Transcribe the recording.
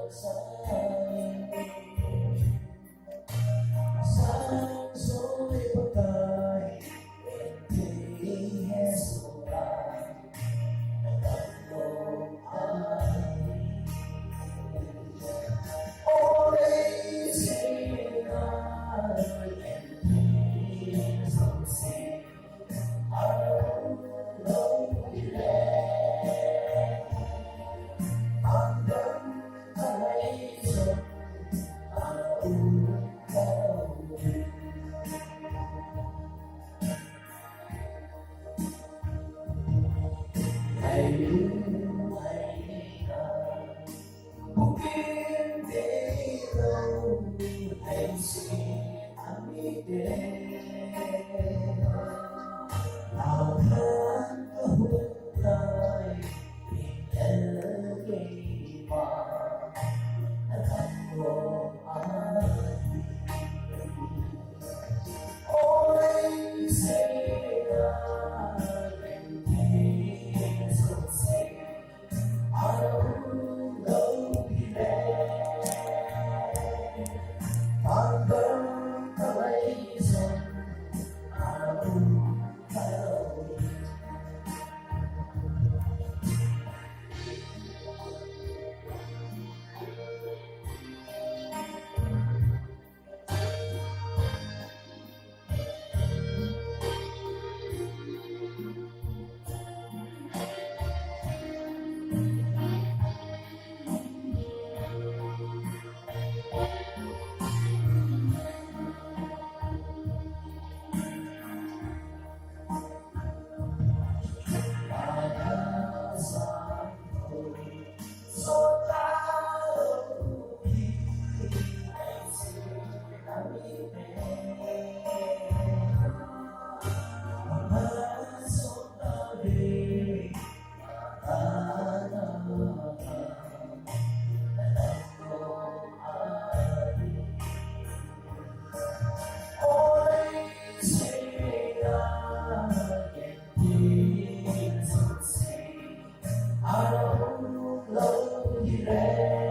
sa amin. Sang so'y pagkain, hindi Jesusan, nagtatong amin. Oray sinay, hindi Jesusin, araw-araw ilan, hanggang kalaiso, mungkin diraw ay sinamigin akan kahutay pinag-iwan akan mo amin. Oray sinay, hindi Jesusin, araw-araw ilan, hanggang kalaisan, araw-araw. Araw-araw ilan,